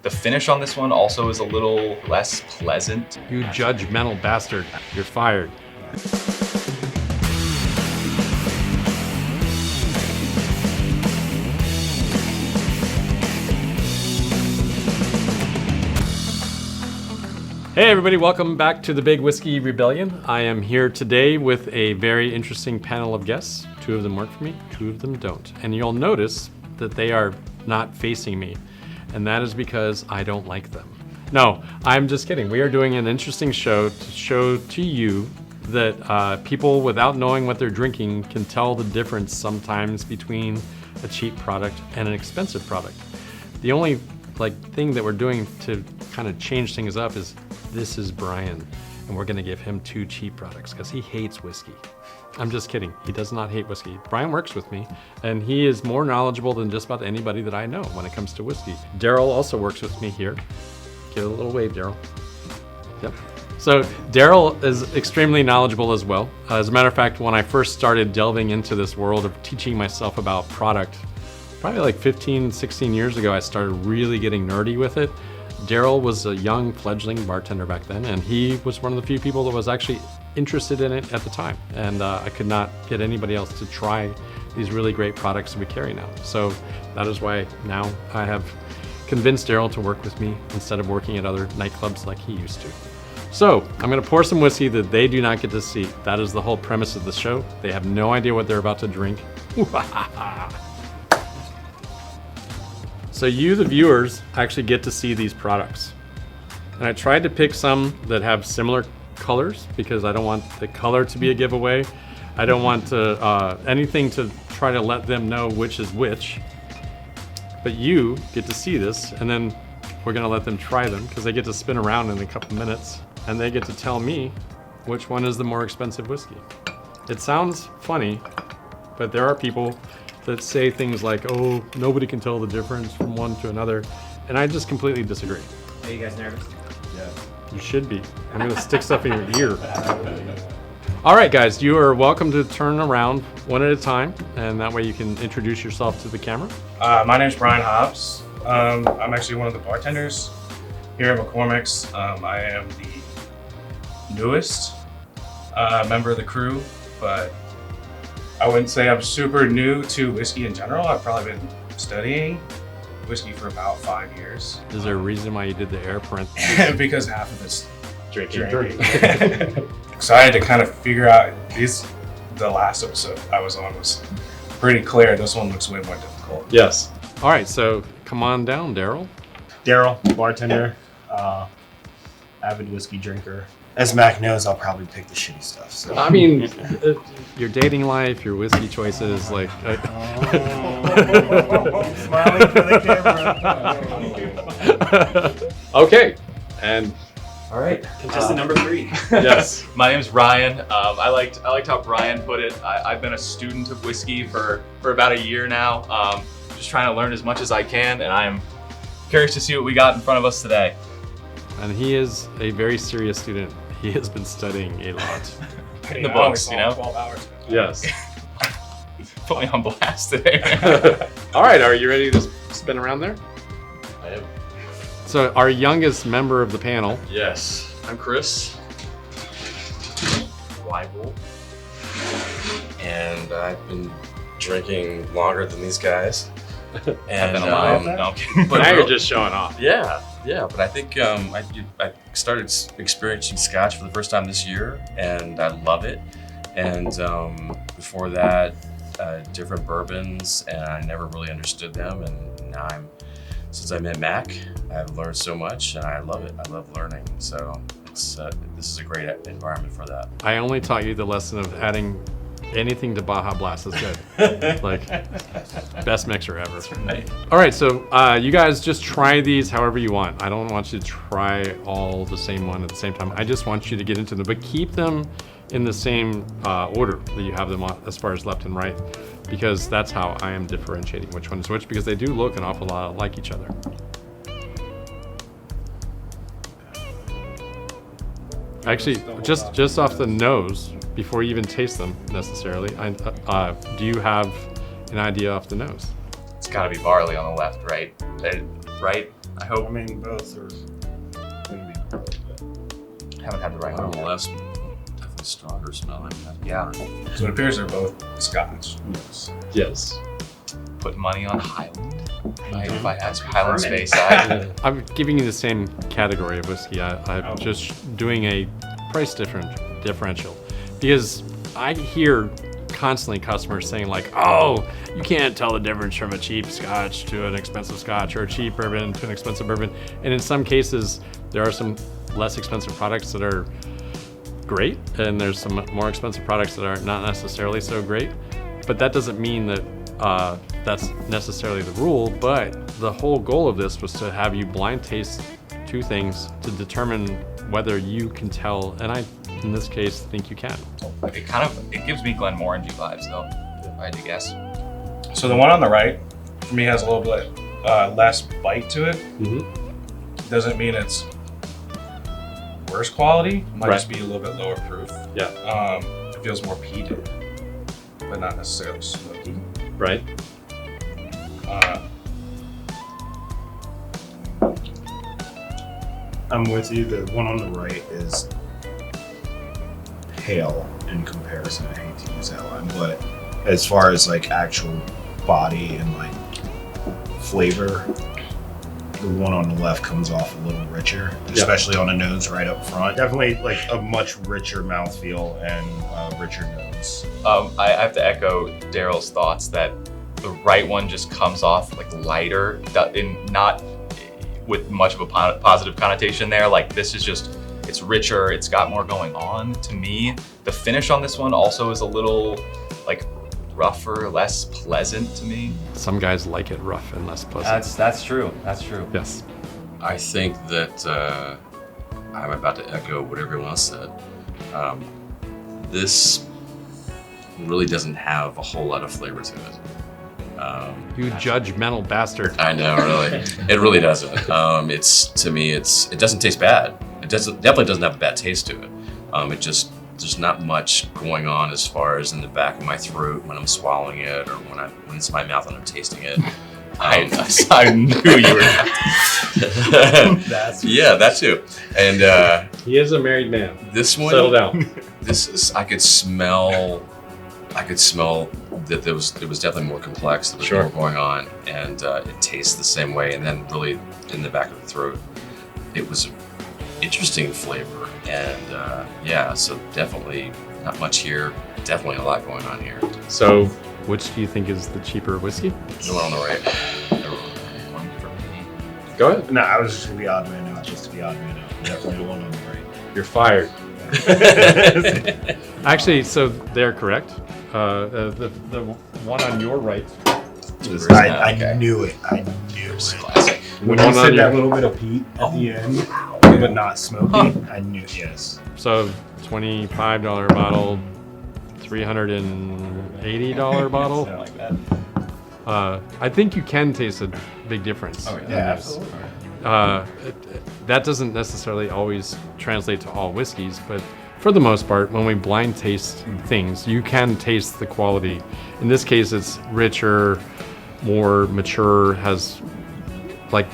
The finish on this one also is a little less pleasant. You judgmental bastard, you're fired. Hey everybody, welcome back to the Big Whiskey Rebellion. I am here today with a very interesting panel of guests. 2 of them work for me, 2 of them don't. And you'll notice that they are not facing me. And that is because I don't like them. No, I'm just kidding. We are doing an interesting show to show to you that people without knowing what they're drinking can tell the difference sometimes between a cheap product and an expensive product. The only thing that we're doing to kind of change things up is this is Brian, and we're gonna give him 2 cheap products because he hates whiskey. I'm just kidding. He does not hate whiskey. Brian works with me, and he is more knowledgeable than just about anybody that I know when it comes to whiskey. Daryl also works with me here. Give it a little wave, Daryl. Yep. So Daryl is extremely knowledgeable as well. As a matter of fact, when I first started delving into this world of teaching myself about product, probably like 15, 16 years ago, I started really getting nerdy with it. Daryl was a young fledgling bartender back then, and he was one of the few people that was actually interested in it at the time. And I could not get anybody else to try these really great products that we carry now. So that is why now I have convinced Daryl to work with me instead of working at other nightclubs like he used to. So I'm gonna pour some whiskey that they do not get to see. That is the whole premise of the show. They have no idea what they're about to drink. So you, the viewers, actually get to see these products. And I tried to pick some that have similar colors because I don't want the color to be a giveaway. I don't want to, anything to try to let them know which is which. But you get to see this, and then we're gonna let them try them because they get to spin around in a couple minutes, and they get to tell me which one is the more expensive whiskey. It sounds funny, but there are people that say things like, oh, nobody can tell the difference from one to another. And I just completely disagree. Are you guys nervous? Yeah. You should be. I'm gonna stick stuff in your ear. All right, guys, you are welcome to turn around one at a time, and that way you can introduce yourself to the camera. My name's Brian Hobbs. I'm actually one of the bartenders here at McCormick's. I am the newest member of the crew, but I wouldn't say I'm super new to whiskey in general. I've probably been studying whiskey for about 5 years. Is there a reason why you did the air parentheses? Because half of it's Drinking. Excited to kind of figure out the last episode I was on was pretty clear. This one looks way more difficult. Yes. All right, so come on down, Daryl. Daryl, bartender, avid whiskey drinker. As Mac knows, I'll probably pick the shitty stuff. So. I mean, your dating life, your whiskey choices, like. Smiling for the camera. Okay, and. All right. Contestant number 3. Yes. My name's Ryan. I liked how Brian put it. I've been a student of whiskey for about a year now. Just trying to learn as much as I can, and I'm curious to see what we got in front of us today. And he is a very serious student. He has been studying a lot. In the books, you know? 12 hours. Yes. Put me on blast today. All right, are you ready to spin around there? I am. So our youngest member of the panel. Yes. I'm Chris. Weibel. And I've been drinking longer than these guys. And Been alive. No, I'm kidding. But now you're just showing off. yeah, but I think I started experiencing Scotch for the first time this year, and I love it. And before that, different bourbons, and I never really understood them. And now since I met Mac, I've learned so much, and I love it. I love learning. So this is a great environment for that. I only taught you the lesson of adding anything to Baja Blast is good. Like, best mixer ever. Right. All right, so you guys just try these however you want. I don't want you to try all the same one at the same time. I just want you to get into them, but keep them in the same order that you have them on, as far as left and right, because that's how I am differentiating which one is which, because they do look an awful lot like each other. Actually, just off the nose, before you even taste them necessarily, do you have an idea off the nose? It's got to be barley on the left, right? Right I hope. I mean, both are gonna be good. Haven't had the right one. Less, definitely stronger smelling. Yeah. So it appears they're both Scotch. Yes. Yes. Put money on Highland. If I had Highland Space Side. I'm giving you the same category of whiskey. I'm just doing a price differential because I hear constantly customers saying like, "Oh, you can't tell the difference from a cheap Scotch to an expensive Scotch, or a cheap bourbon to an expensive bourbon." And in some cases, there are some less expensive products that are great, and there's some more expensive products that are not necessarily so great. But that doesn't mean that that's necessarily the rule. But the whole goal of this was to have you blind taste two things to determine whether you can tell, and I, in this case, think you can. It gives me Glenmorangie vibes though, if I had to guess. So the one on the right, for me, has a little bit less bite to it. Mm-hmm. Doesn't mean it's worse quality. Might Right. just be a little bit lower proof. Yeah. It feels more peated, but not necessarily smoky. Right. I'm with you. The one on the right is pale in comparison. I hate to use that line, but as far as like actual body and like flavor, the one on the left comes off a little richer, especially on the nose right up front. Definitely like a much richer mouthfeel and richer nose. I have to echo Daryl's thoughts that the right one just comes off like lighter, and not with much of a positive connotation there. Like this is just, it's richer, it's got more going on to me. The finish on this one also is a little like rougher, less pleasant to me. Some guys like it rough and less pleasant. That's true. That's true. Yes. I think that I'm about to echo what everyone else said. This really doesn't have a whole lot of flavor to it. You judgmental bastard. I know, really. It really doesn't. To me, it doesn't taste bad. It definitely doesn't have a bad taste to it. There's not much going on as far as in the back of my throat when I'm swallowing it, or when it's in my mouth and I'm tasting it. I knew you were. Yeah, that too. And He is a married man. this one, Settle down. this is, I could smell that it was definitely more complex. There was Sure. more going on, and it tastes the same way. And then really in the back of the throat, it was interesting flavor. And yeah, so definitely not much here. Definitely a lot going on here. So, which do you think is the cheaper whiskey? The one on the right. One for me. Go ahead. No, I was just gonna be odd man out, just to be odd man out. Definitely the one on the right. You're fired. Actually, so they're correct. The one on your right. I Okay. knew it. I knew it. Classic. When One you on said your- that little bit of peat at the end, but not smoky, I knew yes. So, $25 bottle, $380 bottle. Something like that. I think you can taste a big difference. Oh, in Yeah, this. absolutely. That doesn't necessarily always translate to all whiskeys, but for the most part, when we blind taste things, you can taste the quality. In this case, it's richer, more mature, has like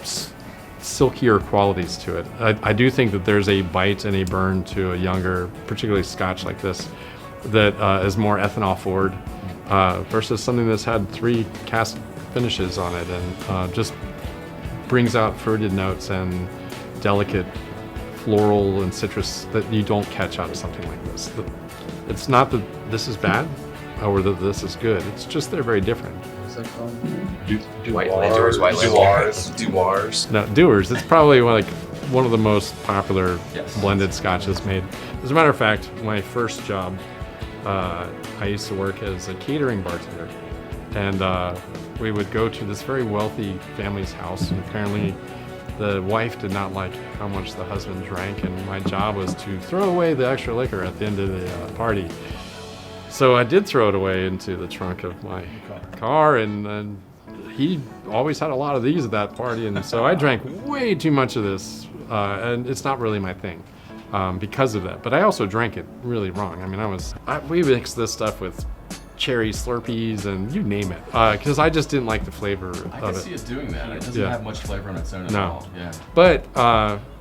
silkier qualities to it. I do think that there's a bite and a burn to a younger, particularly Scotch like this, that is more ethanol forward versus something that's had 3 cask finishes on it and just brings out fruited notes and delicate floral and citrus that you don't catch out of something like this. It's not that this is bad or that this is good. It's just they're very different. What's that called? White Dewars, white label. Dewars. Now, Dewar's, it's probably one of the most popular Yes. blended scotches made. As a matter of fact, my first job, I used to work as a catering bartender. And we would go to this very wealthy family's house, and apparently the wife did not like how much the husband drank, and my job was to throw away the extra liquor at the end of the party. So I did throw it away into the trunk of my car, and he always had a lot of these at that party, and so I drank way too much of this, and it's not really my thing because of that. But I also drank it really wrong. I mean, we mixed this stuff with cherry Slurpees and you name it. Because I just didn't like the flavor I of can it. see it doing that. It doesn't Yeah. have much flavor on its own at No. all. Yeah. But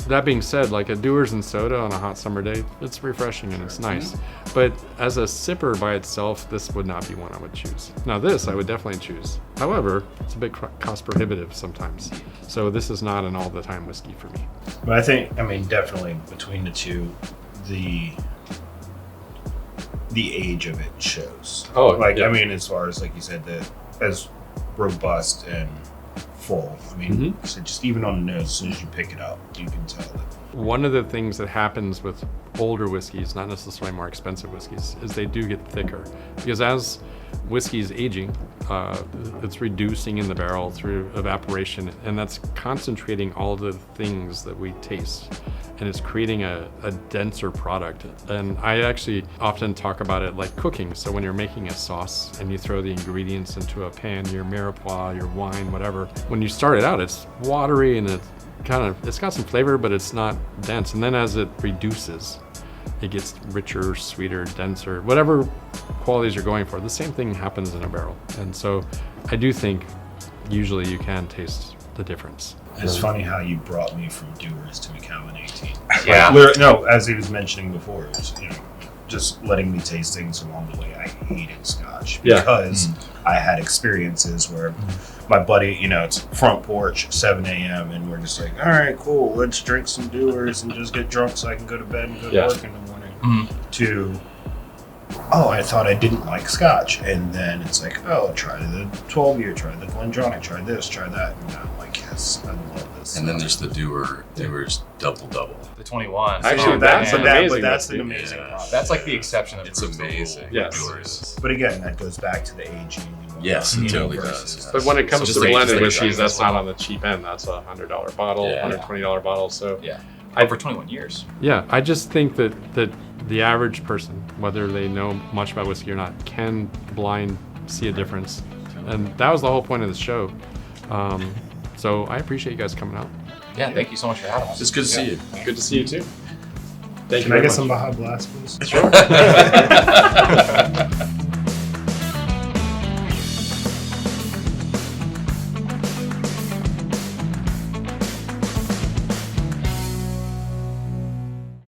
that being said, like a Dewar's and soda on a hot summer day, it's refreshing and it's nice. But as a sipper by itself, this would not be one I would choose. Now this I would definitely choose. However, it's a bit cost prohibitive sometimes. So this is not an all the time whiskey for me. But I think, I mean, definitely between the two, the age of it shows. Oh, like yeah. I mean, as far as like you said, as robust and full. I mean, so just even on the nose, as soon as you pick it up, you can tell that. One of the things that happens with older whiskeys, not necessarily more expensive whiskeys, is they do get thicker. Because as whiskey is aging, it's reducing in the barrel through evaporation, and that's concentrating all the things that we taste. And it's creating a denser product. And I actually often talk about it like cooking. So when you're making a sauce and you throw the ingredients into a pan, your mirepoix, your wine, whatever, when you start it out, it's watery and it's got some flavor, but it's not dense. And then as it reduces, it gets richer, sweeter, denser, whatever qualities you're going for. The same thing happens in a barrel. And so I do think usually you can taste the difference. It's funny how you brought me from Dewar's to Macallan 18. Yeah. No, as he was mentioning before, it was, just letting me taste things along the way. I hated Scotch because I had experiences where my buddy, it's front porch, 7 a.m., and we're just like, all right, cool, let's drink some Dewar's and just get drunk so I can go to bed and go to work in the morning. To, I thought I didn't like Scotch. And then it's like, try the 12-year, try the GlenDronach, try this, try that. And I'm like, yes, I love this. And then there's the Dewar's double. The 21. Actually, Oh, that's man. an amazing that's whiskey. an amazing product. That's like the exception of It's proves the rule. amazing. Yes. Dewar's. But again, that goes back to the aging. Yes, it totally versus- does. But when it comes Just to like- blended just like whiskeys, that's not on the cheap end. That's a $100 bottle, Yeah. $120 bottle. So Yeah. For 21 years. yeah, I just think that the average person, whether they know much about whiskey or not, can blind see a difference. And that was the whole point of the show. So I appreciate you guys coming out. Yeah, thank you so much for having us. It's good to see you. Good to see you too. Thank Can you I very get much. some Baja Blast, please? Sure.